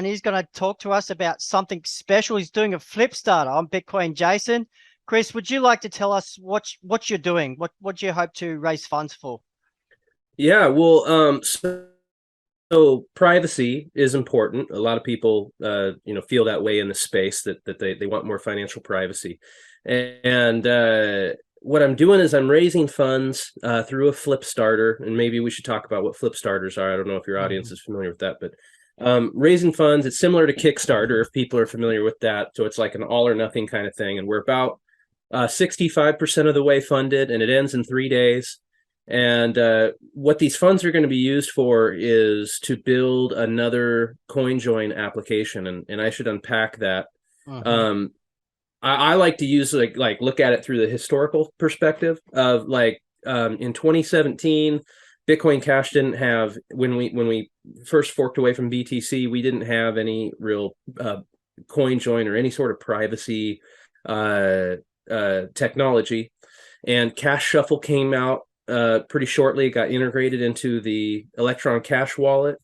and he's going to talk to us about something special. He's doing a flip starter on Bitcoin. Jason, Chris, would you like to tell us what you're doing? What do you hope to raise funds for? Yeah, well, so privacy is important. A lot of people, feel that way in the space that they want more financial privacy. And what I'm doing is I'm raising funds through a flip starter, and maybe we should talk about what flip starters are. I don't know if your audience is familiar with that, but raising funds, it's similar to Kickstarter if people are familiar with that. So it's like an all or nothing kind of thing, and we're about 65% of the way funded, and it ends in 3 days. And what these funds are going to be used for is to build another CoinJoin application, and I should unpack that. Um, I like to use like look at it through the historical perspective of in 2017, Bitcoin Cash didn't have when we first forked away from BTC, we didn't have any real CoinJoin or any sort of privacy technology, and Cash Shuffle came out pretty shortly. It got integrated into the Electron Cash wallet.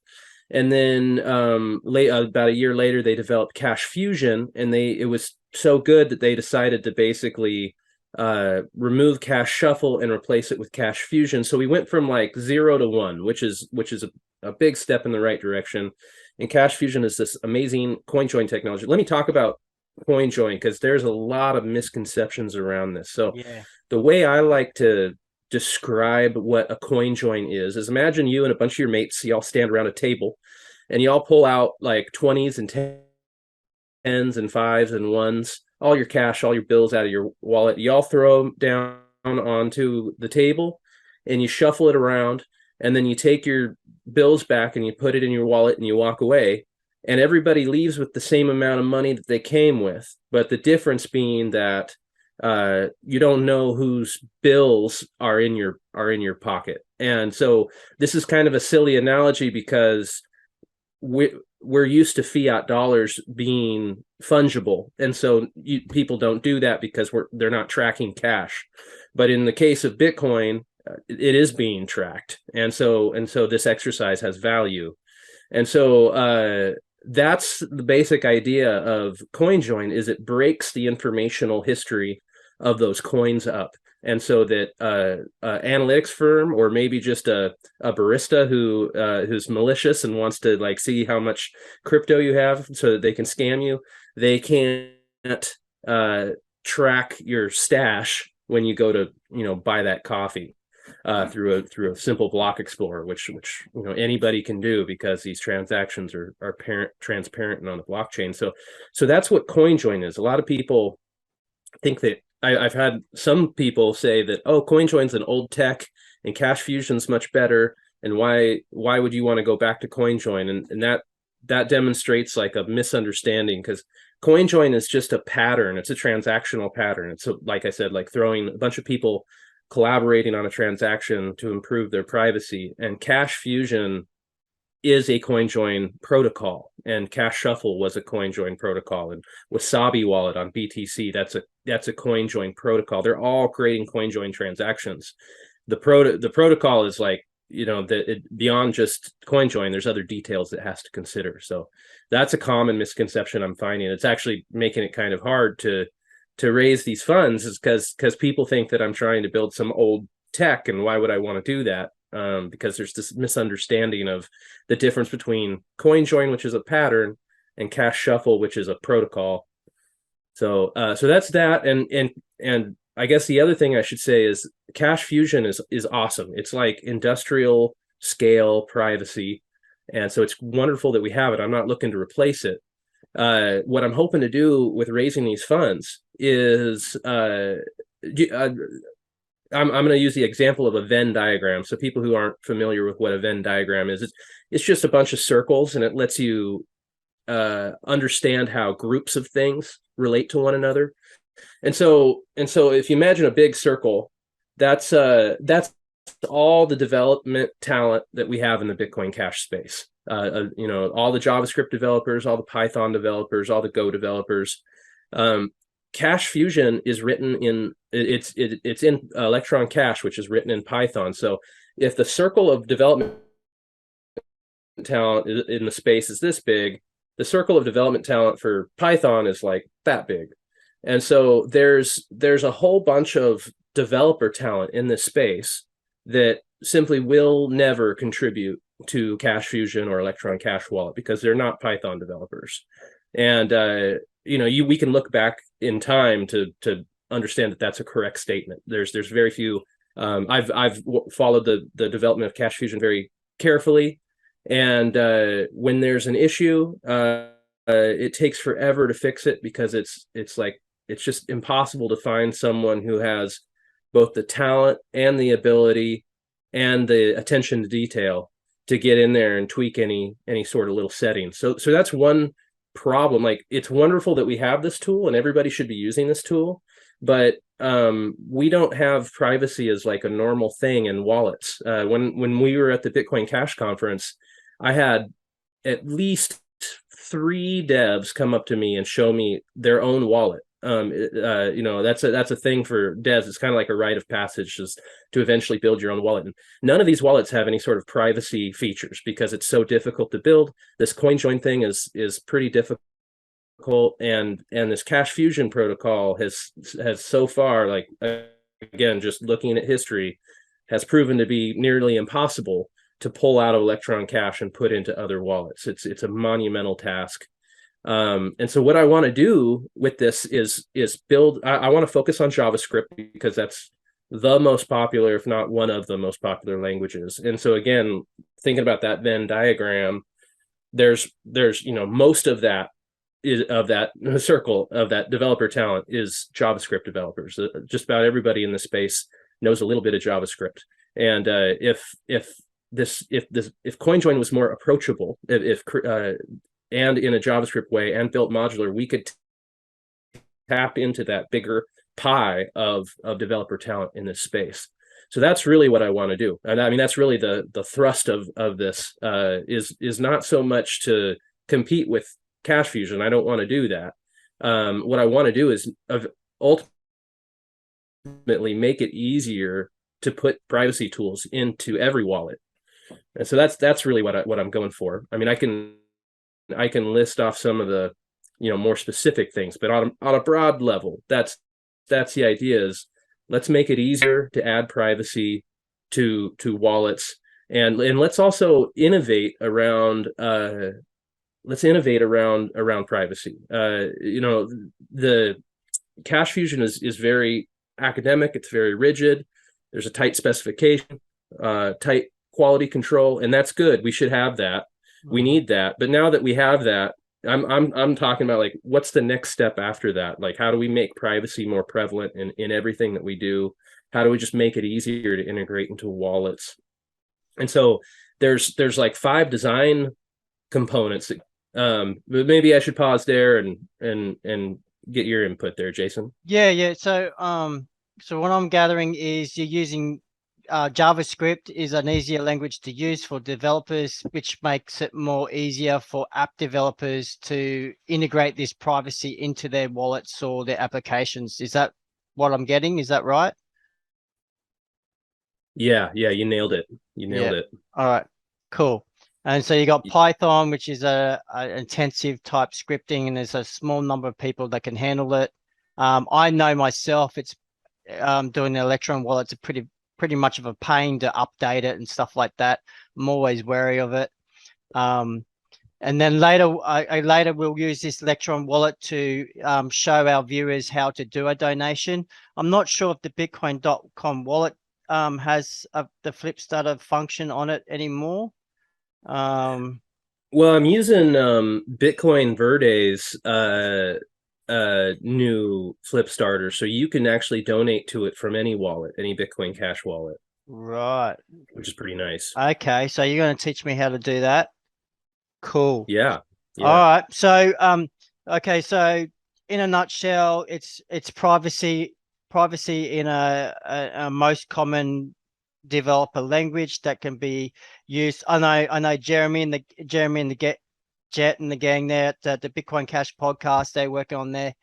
And then about a year later, they developed Cash Fusion, and it was so good that they decided to basically remove Cash Shuffle and replace it with Cash Fusion. So we went from like 0 to 1, which is a big step in the right direction. And Cash Fusion is this amazing CoinJoin technology. Let me talk about CoinJoin because there's a lot of misconceptions around this. So the way I like to describe what a CoinJoin is imagine you and a bunch of your mates, you all stand around a table and you all pull out like 20s and 10s and 5s and 1s, all your cash, all your bills out of your wallet. You all throw them down onto the table and you shuffle it around, and then you take your bills back and you put it in your wallet and you walk away, and everybody leaves with the same amount of money that they came with, but the difference being that you don't know whose bills are in your pocket. And so this is kind of a silly analogy because we're used to fiat dollars being fungible, and so people don't do that because they're not tracking cash. But in the case of Bitcoin, it is being tracked, and so this exercise has value. And so that's the basic idea of CoinJoin, is it breaks the informational history of those coins up, and so that analytics firm, or maybe just a barista who's malicious and wants to like see how much crypto you have so that they can scam you, they can't track your stash when you go to buy that coffee through a simple block explorer, which anybody can do because these transactions are transparent and on the blockchain. So that's what CoinJoin is. A lot of people think that I've had some people say that, oh, CoinJoin's an old tech and Cash Fusion's much better, and why would you want to go back to CoinJoin? And that demonstrates like a misunderstanding, because CoinJoin is just a pattern. It's a transactional pattern. It's like I said, like throwing a bunch of people collaborating on a transaction to improve their privacy. And Cash Fusion is a CoinJoin protocol, and Cash Shuffle was a CoinJoin protocol, and Wasabi Wallet on BTC, that's a CoinJoin protocol. They're all creating CoinJoin transactions. The protocol is like, beyond just CoinJoin, there's other details it has to consider. So that's a common misconception I'm finding. It's actually making it kind of hard to raise these funds, is because people think that I'm trying to build some old tech, and why would I want to do that? Because there's this misunderstanding of the difference between CoinJoin, which is a pattern, and Cash Shuffle, which is a protocol. So that's that. And I guess the other thing I should say is Cash Fusion is awesome. It's like industrial scale privacy, and so it's wonderful that we have it. I'm not looking to replace it. What I'm hoping to do with raising these funds is I'm going to use the example of a Venn diagram. So people who aren't familiar with what a Venn diagram is, it's just a bunch of circles, and it lets you understand how groups of things relate to one another. And so if you imagine a big circle, that's all the development talent that we have in the Bitcoin Cash space. All the JavaScript developers, all the Python developers, all the Go developers. Cash Fusion is written in it's in Electron Cash, which is written in Python. So if the circle of development talent in the space is this big, the circle of development talent for Python is like that big. And so there's a whole bunch of developer talent in this space that simply will never contribute to Cash Fusion or Electron Cash Wallet because they're not Python developers. And we can look back in time to understand that that's a correct statement. There's very few. I've followed the development of Cash Fusion very carefully, and when there's an issue, it takes forever to fix it because it's just impossible to find someone who has both the talent and the ability and the attention to detail to get in there and tweak any sort of little settings. So that's one problem. Like, it's wonderful that we have this tool and everybody should be using this tool, but we don't have privacy as like a normal thing in wallets. When we were at the Bitcoin Cash conference, I had at least 3 devs come up to me and show me their own wallet. That's a thing for devs. It's kind of like a rite of passage, just to eventually build your own wallet. And none of these wallets have any sort of privacy features because it's so difficult to build. This CoinJoin thing is pretty difficult, and this Cash Fusion protocol has so far, like, again, just looking at history, has proven to be nearly impossible to pull out of Electron Cash and put into other wallets. It's a monumental task. And so what I want to do with this is build. I want to focus on JavaScript because that's the most popular, if not one of the most popular languages. And so again, thinking about that Venn diagram, there's most of that circle of that developer talent is JavaScript developers. Just about everybody in the space knows a little bit of JavaScript. And if CoinJoin was more approachable, and in a JavaScript way and built modular, we could tap into that bigger pie of developer talent in this space. So that's really what I want to do. And I mean, that's really the thrust of this, is not so much to compete with Cash Fusion. I don't want to do that. What I want to do is ultimately make it easier to put privacy tools into every wallet. And so that's really what I'm going for. I mean, I can list off some of the more specific things, but on a broad level, that's the idea. Is let's make it easier to add privacy to wallets, and let's also innovate around privacy. The Cash Fusion is very academic. It's very rigid. There's a tight specification, tight quality control, and that's good. We should have that. We need that. But now that we have that, I'm talking about, like, what's the next step after that? Like, how do we make privacy more prevalent in everything that we do? How do we just make it easier to integrate into wallets? And so there's like 5 design components. But maybe I should pause there and get your input there, Jason. Yeah. So what I'm gathering is you're using JavaScript is an easier language to use for developers, which makes it more easier for app developers to integrate this privacy into their wallets or their applications. Is that what I'm getting? Is that right? Yeah, you nailed it. It. All right, cool. And so you got Python, which is a intensive type scripting, and there's a small number of people that can handle it. I know myself, it's doing the Electron wallet's a pretty much of a pain to update it and stuff like that. I'm always wary of it. And then later we'll use this Electron wallet to show our viewers how to do a donation. I'm not sure if the Bitcoin.com wallet has the Flipstarter function on it anymore. Well, I'm using Bitcoin Verde's new Flipstarter, so you can actually donate to it from any wallet, any Bitcoin Cash wallet. Right. Which is pretty nice. Okay, so you're going to teach me how to do that. Cool. Yeah. All right. So okay, so in a nutshell, it's privacy in a most common developer language that can be used. I know Jeremy and the Jet and the gang there at the Bitcoin Cash podcast, they're working on their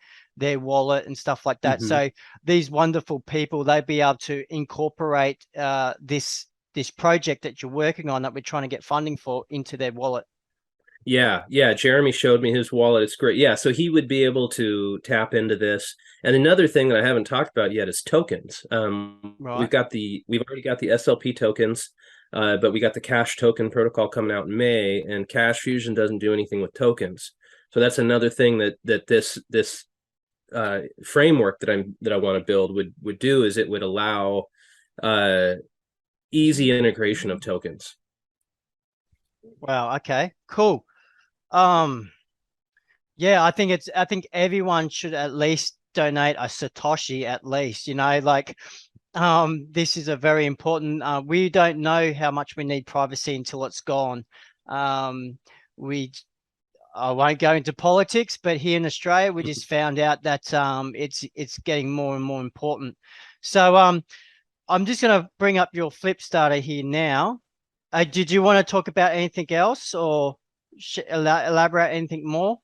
wallet and stuff like that. So these wonderful people, they'll be able to incorporate this project that you're working on, that we're trying to get funding for, into their wallet. Yeah. Jeremy showed me his wallet. It's great. Yeah, so he would be able to tap into this. And another thing that I haven't talked about yet is tokens. Right. We've already got the SLP tokens, but we got the Cash token protocol coming out in May, and Cash Fusion doesn't do anything with tokens. So that's another thing that this framework that I want to build would do, is it would allow uh, easy integration of tokens. Wow. Okay. Cool. Um, yeah, I think everyone should at least donate a Satoshi at least, like, this is a very important, we don't know how much we need privacy until it's gone. We I won't go into politics, but here in Australia, we just found out that it's getting more and more important. So I'm just going to bring up your flip starter here now. Did you want to talk about anything else, or elaborate anything more?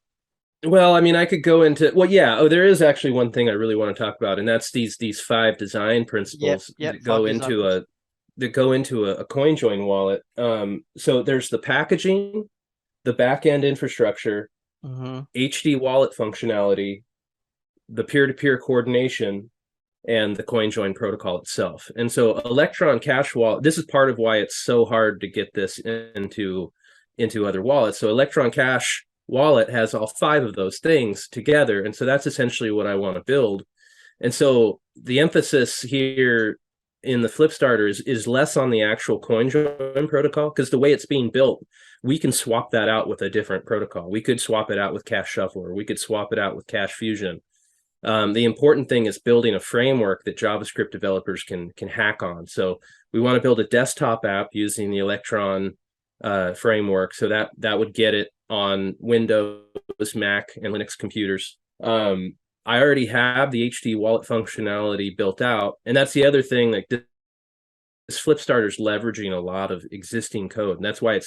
Well, I mean, I could go into, well, yeah. Oh, there is actually one thing I really want to talk about, and that's these five design Yep, principles yep. Five design principles. that go into a CoinJoin wallet. So there's the packaging, the back end infrastructure, Mm-hmm. HD wallet functionality, the peer-to-peer coordination, and the CoinJoin protocol itself. And so Electron Cash Wallet, this is part of why it's so hard to get this into other wallets. So Electron Cash Wallet has all five of those things together. And so that's essentially what I want to build. And so the emphasis here in the flip starter is less on the actual CoinJoin protocol, because the way it's being built, we can swap that out with a different protocol. We could swap it out with Cash Shuffle, or we could swap it out with Cash Fusion. The important thing is building a framework that JavaScript developers can hack on. So we want to build a desktop app using the Electron framework, so that would get it on Windows, Mac, and Linux computers. I already have the HD wallet functionality built out, and that's the other thing. Like this flip starter is leveraging a lot of existing code, and that's why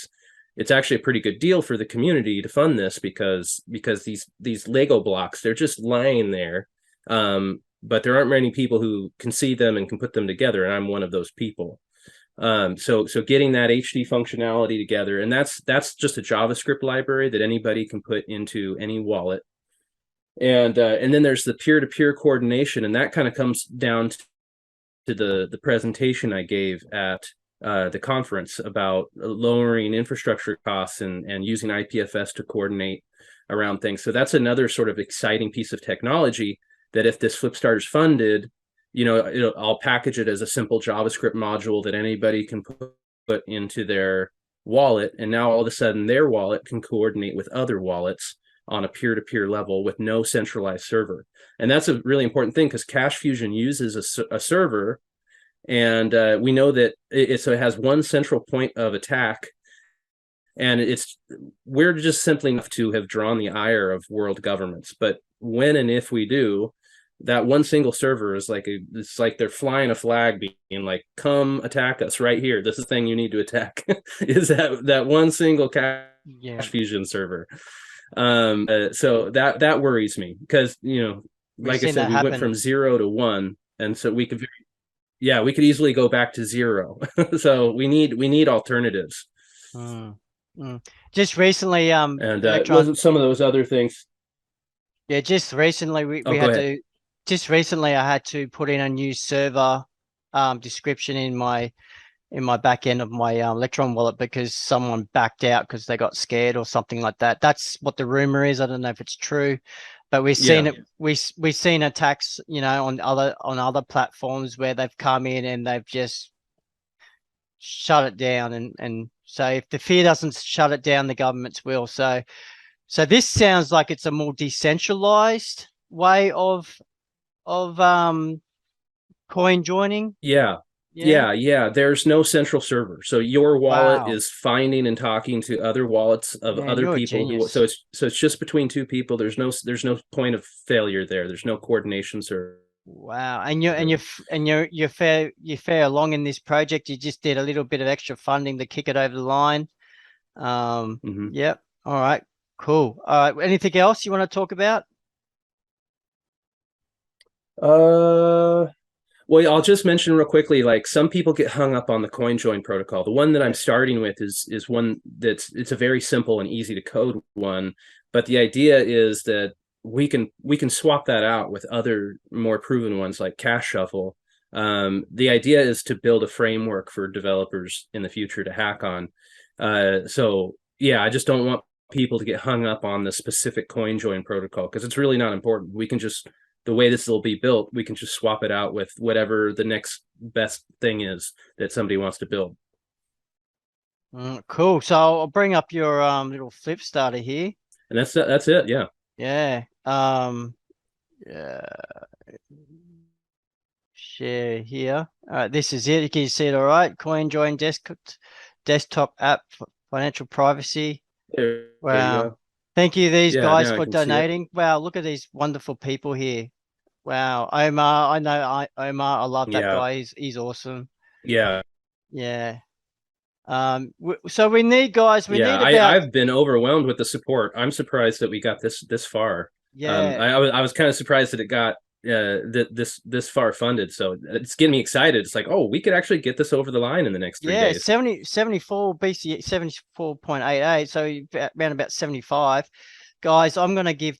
it's actually a pretty good deal for the community to fund this, because these Lego blocks, they're just lying there, but there aren't many people who can see them and can put them together, and I'm one of those people. So getting that HD functionality together, and that's just a JavaScript library that anybody can put into any wallet. And then there's the peer-to-peer coordination, and that kind of comes down to the presentation I gave at the conference about lowering infrastructure costs and using IPFS to coordinate around things. So that's another sort of exciting piece of technology that, if this flip starter is funded, I'll package it as a simple JavaScript module that anybody can put into their wallet, and now all of a sudden their wallet can coordinate with other wallets on a peer-to-peer level with no centralized server. And that's a really important thing, because Cash Fusion uses a server, and we know that so it has one central point of attack, and we're just simply enough to have drawn the ire of world governments. But when and if we do, that one single server is it's like they're flying a flag, being like, come attack us right here. This is the thing you need to attack is that one single Cash Fusion server. So that worries me, because We've like I seen said, that we went happen. from 0 to 1, and so we could easily go back to 0. So we need alternatives. Mm, mm. Just recently, And Electron, some of those other things. yeah, just recently Oh, we go had ahead. to, just recently I had to put in a new server description in my back end of my Electron wallet, because someone backed out because they got scared or something like that. That's what the rumor is. I don't know if it's true, but we've seen Yeah. it. We've seen attacks, on other platforms where they've come in and they've just shut it down. And so if the fear doesn't shut it down, the governments will. So this sounds like it's a more decentralized way of coin joining. Yeah. Yeah. There's no central server, so your wallet Wow. is finding and talking to other wallets of Man, other you're a people who. genius. So it's just between two people. There's no point of failure there. There's no coordination server. Wow. You're fair along in this project. You just did a little bit of extra funding to kick it over the line. Mm-hmm. Yep. All right. Cool. All right. Anything else you want to talk about? Uh, Well, I'll just mention real quickly, like some people get hung up on the CoinJoin protocol. The one that I'm starting with is one it's a very simple and easy to code one, but the idea is that we can swap that out with other more proven ones like Cash Shuffle. The idea is to build a framework for developers in the future to hack on. So yeah, I just don't want people to get hung up on the specific CoinJoin protocol because it's really not important. We can just the way this will be built, we can just swap it out with whatever the next best thing is that somebody wants to build. Cool. So I'll bring up your little flip starter here. And that's it. Yeah. Yeah. Yeah. Share here. All right, this is it. You can see it all right. CoinJoin desktop app for financial privacy. There you Wow. go. Thank you, these Yeah, guys, now I for can see it. donating. Wow, look at these wonderful people here. Wow. Omar, I know Omar, I love that Yeah. guy. He's awesome. Yeah. Yeah. So we need, guys, we Yeah. need about, I've been overwhelmed with the support. I'm surprised that we got this far. yeah. I was kind of surprised that it got this far funded. So it's getting me excited. It's like, oh, we could actually get this over the line in the next 3 Yeah, days. 74 BC, 74.88. So around about 75. Guys, I'm going to give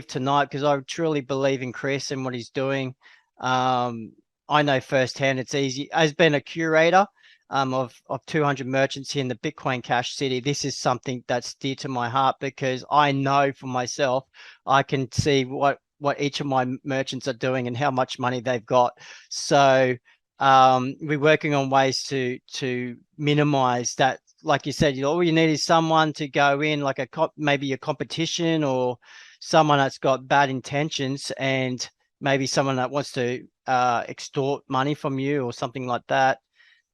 tonight because I truly believe in Chris and what he's doing. I know firsthand it's easy. As being a curator of 200 merchants here in the Bitcoin Cash City, this is something that's dear to my heart because I know for myself, I can see what each of my merchants are doing and how much money they've got. So we're working on ways to minimize that. Like you said, all you need is someone to go in, like maybe a competition or someone that's got bad intentions, and maybe someone that wants to extort money from you or something like that.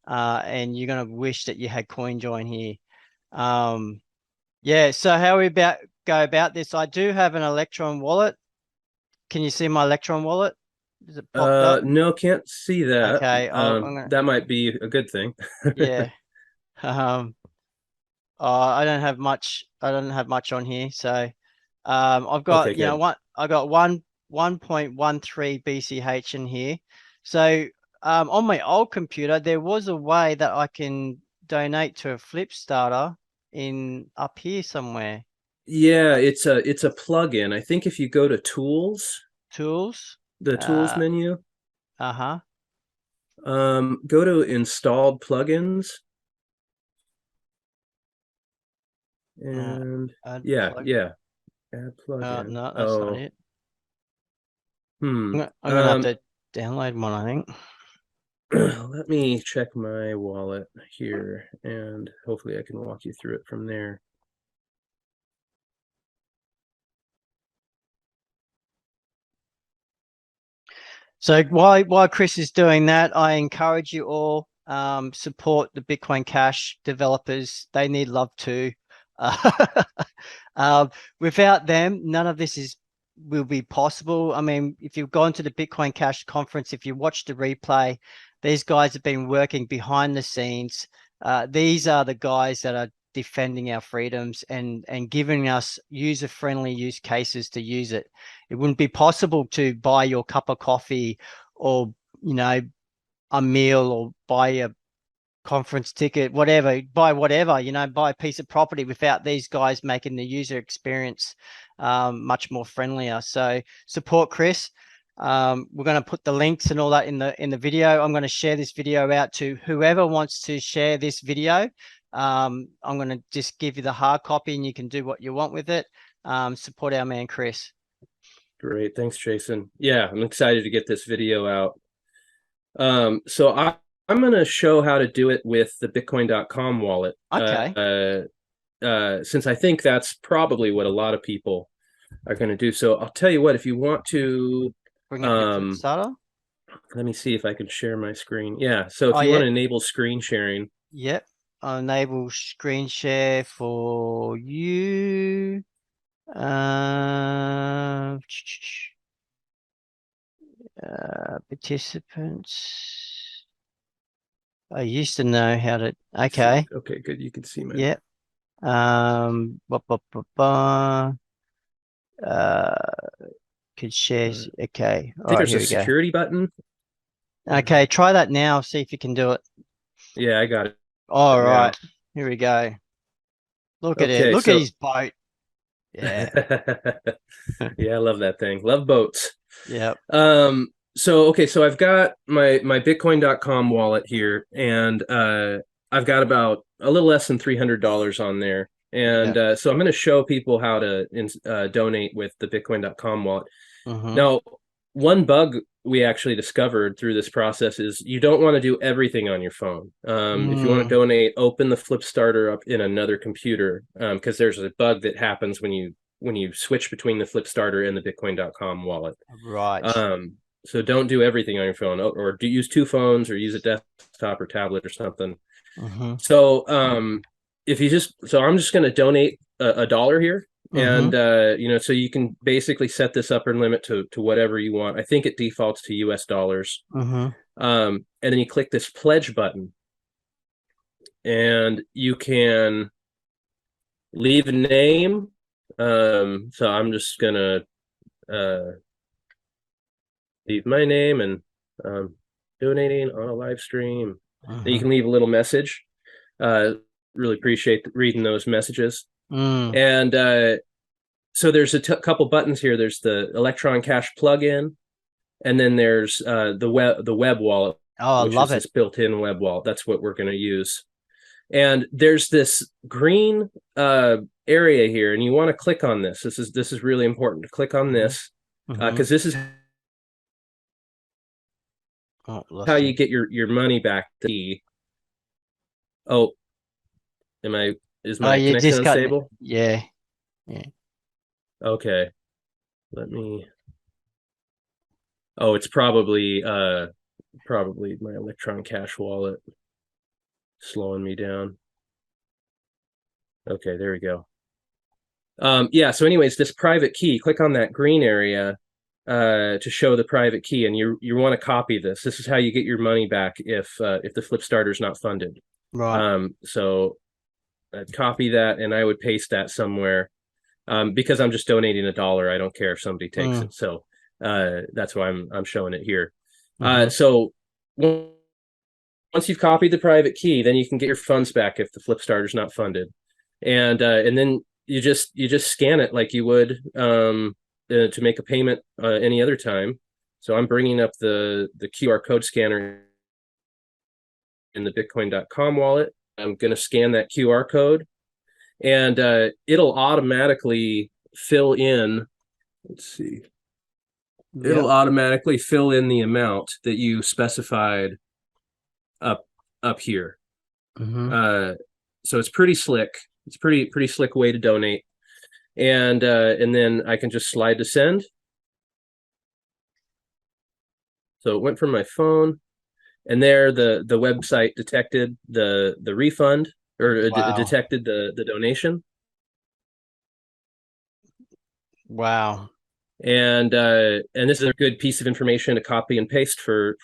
And you're gonna wish that you had CoinJoin here. Yeah. So how we go about this? I do have an Electron wallet. Can you see my Electron wallet? Is it popped up? No, can't see that. Okay. I'm gonna. That might be a good thing. Yeah. Um, I don't have much. I don't have much on here. So, I've got, Okay, good. I got 1.13 BCH in here. So, on my old computer, there was a way that I can donate to a flip starter in up here somewhere. Yeah, it's a plugin. I think if you go to tools, Tools. the tools Uh, menu, uh-huh. go to installed plugins, Uh, and add yeah, plug. yeah, add plugin. No, that's not Oh, it. hmm. I'm gonna have to download one, I think. Let me check my wallet here, and hopefully I can walk you through it from there. So while Chris is doing that, I encourage you all support the Bitcoin Cash developers. They need love too. Uh, without them, none of this will be possible. I mean, if you've gone to the Bitcoin Cash conference, if you watch the replay, these guys have been working behind the scenes. These are the guys that are defending our freedoms and giving us user-friendly use cases to use it. It wouldn't be possible to buy your cup of coffee or, a meal or buy a conference ticket, whatever, buy whatever, buy a piece of property without these guys making the user experience much more friendlier. So support Chris. We're going to put the links and all that in the video. I'm going to share this video out to whoever wants to share this video. I'm going to just give you the hard copy and you can do what you want with it. Support our man Chris. Great, thanks, Jason. Yeah, I'm excited to get this video out. So I'm going to show how to do it with the Bitcoin.com wallet. Okay. Since I think that's probably what a lot of people are going to do. So I'll tell you what, if you want to, Bring up your flip starter. let me see if I can share my screen. Yeah, so if Oh, you want yeah. to enable screen sharing. Yep. I'll enable screen share for you. Uh, participants. I used to know how to. See, Okay. okay, good. You can see my. Yep. Ba, ba, ba, ba. Uh, could share. I Okay. All think right. there's Here a we go. security button. Okay, try that now. See if you can do it. Yeah, I got it All now. right, here we go. Look at it. Okay, Look at so his boat. Yeah. yeah, I love that thing. Love boats. Yep. So okay, so I've got my Bitcoin.com wallet here, and I've got about a little less than $300 on there. And Yep. so I'm going to show people how to donate with the Bitcoin.com wallet. Mm-hmm. Now, one bug we actually discovered through this process is you don't want to do everything on your phone. If you want to donate, open the flip starter up in another computer, because there's a bug that happens when you switch between the flip starter and the Bitcoin.com wallet. Right. So don't do everything on your phone, or do use two phones, or use a desktop or tablet or something. Mm-hmm. So I'm just going to donate a dollar here. Mm-hmm. And so you can basically set this upper limit to whatever you want. I think it defaults to US dollars. Mm-hmm. And then you click this pledge button, and you can leave a name. So I'm just gonna leave my name and donating on a live stream. Mm-hmm. And you can leave a little message. Really appreciate reading those messages. And so there's a couple buttons here. There's the Electron Cash plugin, and then there's the web wallet, Oh, I which love is it. this built-in web wallet. That's what we're going to use. And there's this green area here, and you want to click on this. This is really important to click on this, because this is how you get your money back. Oh, is my you connection just cut. unstable? Yeah. Yeah. Okay, let me. Oh, it's probably my Electron Cash wallet slowing me down. Okay, there we go. Yeah, so anyways, this private key, click on that green area to show the private key, and you want to copy this. This is how you get your money back if the flip starter is not funded. Right. So I'd copy that, and I would paste that somewhere, because I'm just donating a dollar. I don't care if somebody takes it. So that's why I'm showing it here. So once you've copied the private key, then you can get your funds back if the flip starter is not funded, and then you just scan it like you would to make a payment any other time. So I'm bringing up the QR code scanner in the Bitcoin.com wallet. I'm going to scan that QR code, and it'll automatically fill in. Let's see. Yep. It'll automatically fill in the amount that you specified up here. So it's pretty slick. It's pretty slick way to donate. And then I can just slide to send. So it went from my phone, and there the website detected the refund, or detected the donation. Wow. And this is a good piece of information to copy and paste for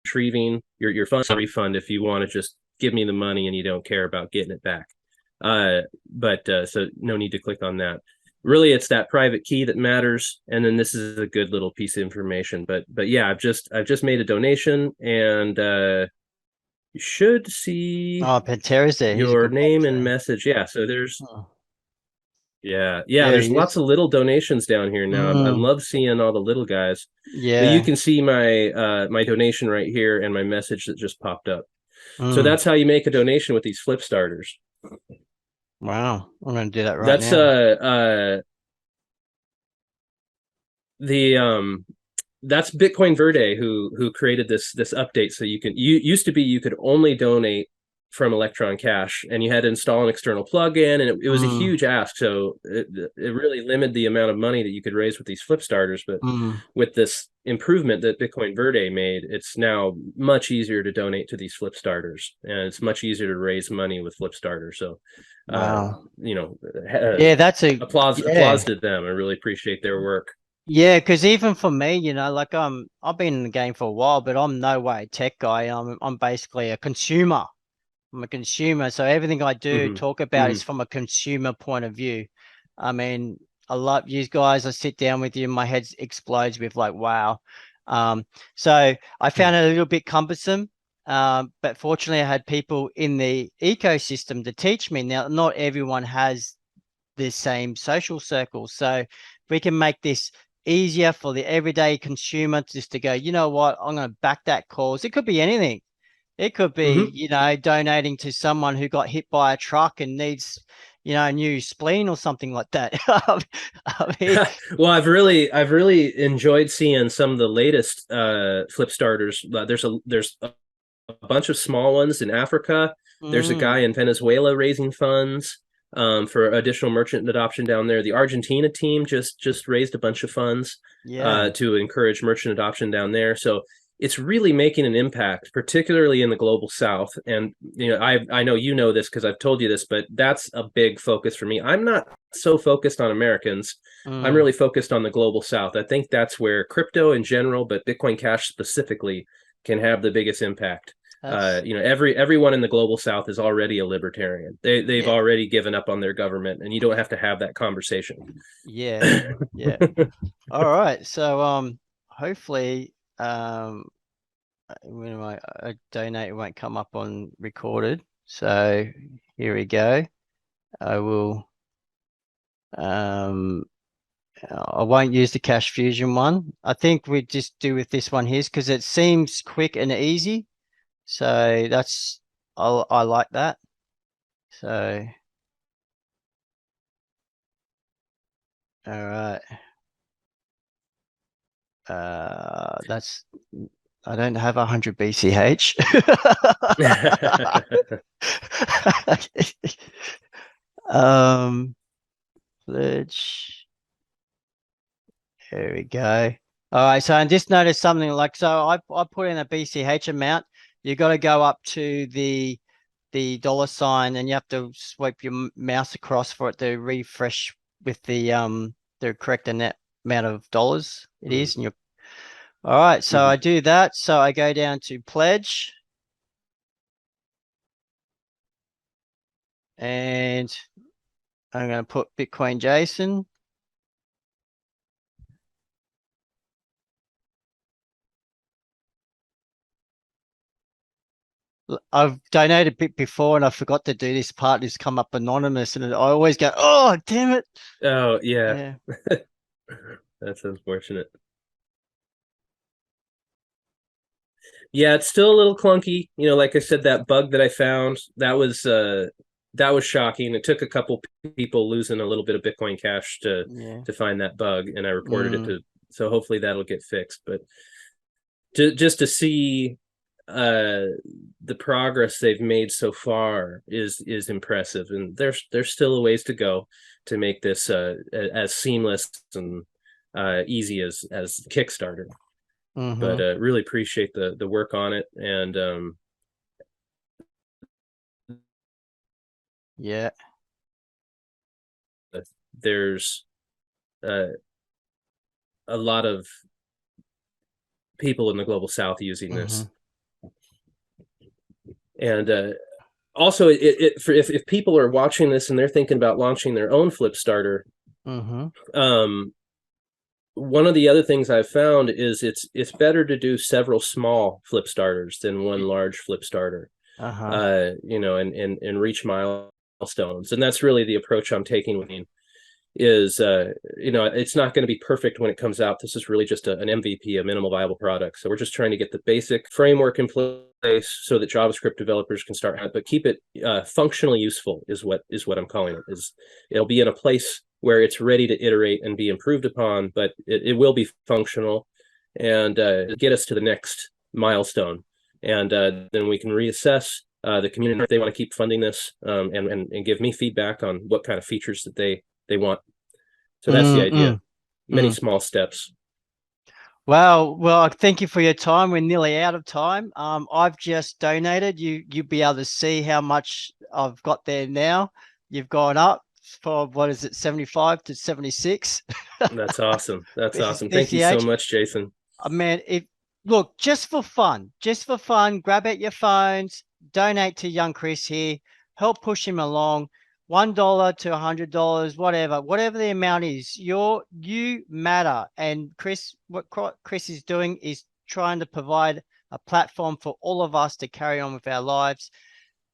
retrieving your funds refund if you want to just give me the money and you don't care about getting it back. So no need to click on that. Really, it's that private key that matters, and then this is a good little piece of information. But yeah, I've just made a donation, and you should see Pantera's there. your name and message. Yeah, so there's yeah, there's lots of little donations down here now. I love seeing all the little guys. Yeah. But you can see my my donation right here and my message that just popped up. So that's how you make a donation with these flip starters. Wow, I'm going to do that right now. That's Bitcoin Verde who created this update. So you used to be you could only donate from Electron Cash, and you had to install an external plugin, and it was a huge ask. So it really limited the amount of money that you could raise with these flip starters. But with this improvement that Bitcoin Verde made, it's now much easier to donate to these flip starters, and it's much easier to raise money with flip starters. So wow. Yeah, that's applause to them. I really appreciate their work. Yeah, because even for me, like I've been in the game for a while, but I'm no way a tech guy. I'm basically a consumer. I'm a consumer, so everything I do talk about is from a consumer point of view. I mean, I love you guys. I sit down with you and my head explodes with like, wow. So I found it a little bit cumbersome. But fortunately I had people in the ecosystem to teach me. Now, not everyone has the same social circles. So if we can make this easier for the everyday consumer just to go, you know what, I'm going to back that cause. It could be anything. It could be, Hmm. you know, donating to someone who got hit by a truck and needs, you know, a new spleen or something like that. I mean, Well, I've really enjoyed seeing some of the latest flip starters. There's a bunch of small ones in Africa. There's a mm, guy in Venezuela raising funds for additional merchant adoption down there. The Argentina team just raised a bunch of funds yeah, to encourage merchant adoption down there. So it's really making an impact, particularly in the global South. And I know you know this because I've told you this, but that's a big focus for me. I'm not so focused on Americans. I'm mm, really focused on the global South. I think that's where crypto in general, but Bitcoin Cash specifically, can have the biggest impact. that's, Everyone in the global South is already a libertarian. They've yeah, already given up on their government, and you don't have to have that conversation. yeah, yeah. All right. So, hopefully, when I donate, it won't come up on recorded. So here we go. I will, um, I won't use the Cash Fusion one. I think we just do with this one here because it seems quick and easy. So that's, I like that. So, all right. That's, I don't have 100 BCH. Um, pledge. There we go. All right. So I just noticed something like, so I put in a BCH amount. You got to go up to the dollar sign and you have to swipe your mouse across for it to refresh with the correct net amount of dollars it is. And you're all right. So I Mhm. do that. So I go down to pledge and I'm going to put Bitcoin Jason. I've donated a bit before and I forgot to do this part. It's come up anonymous and I always go, oh, damn it. Oh yeah, Yeah. that's unfortunate. Yeah, it's still a little clunky. Like I said, that bug that I found, that was shocking. It took a couple people losing a little bit of Bitcoin Cash to Yeah. to find that bug, and I reported it Mm, to. So hopefully that'll get fixed. But just to see uh the progress they've made so far is impressive, and there's still a ways to go to make this as seamless and easy as Kickstarter. But mm-hmm. really appreciate the work on it, and Yeah. there's uh, a lot of people in the global South using Mm-hmm. this, and also if people are watching this and they're thinking about launching their own flip starter, Mm-hmm. um, one of the other things I've found is it's better to do several small flip starters than one large flip starter. Uh-huh. And reach milestones, and that's really the approach I'm taking with it. Is it's not going to be perfect when it comes out. This is really just an MVP, a minimal viable product. So we're just trying to get the basic framework in place so that JavaScript developers can start, but keep it functionally useful is what I'm calling it. Is it'll be in a place where it's ready to iterate and be improved upon, but it will be functional and get us to the next milestone. And then we can reassess the community if they want to keep funding this, and give me feedback on what kind of features that they want. So that's the idea. Mm-mm. Many Mm. small steps. Well, thank you for your time. We're nearly out of time. I've just donated. You'll be able to see how much I've got there now. You've gone up for what is it, 75 to 76 That's awesome. That's awesome. Thank you so BCH. much, Jason. Man, it look just for fun. Grab out your phones, donate to young Chris here, help push him along. $1 to $100, whatever the amount is, you matter. And what Chris is doing is trying to provide a platform for all of us to carry on with our lives.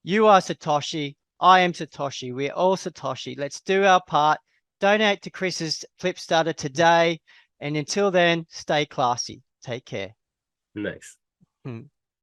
You are Satoshi. I am Satoshi. We're all Satoshi. Let's do our part. Donate to Chris's Flipstarter today. And until then, stay classy. Take care. Nice.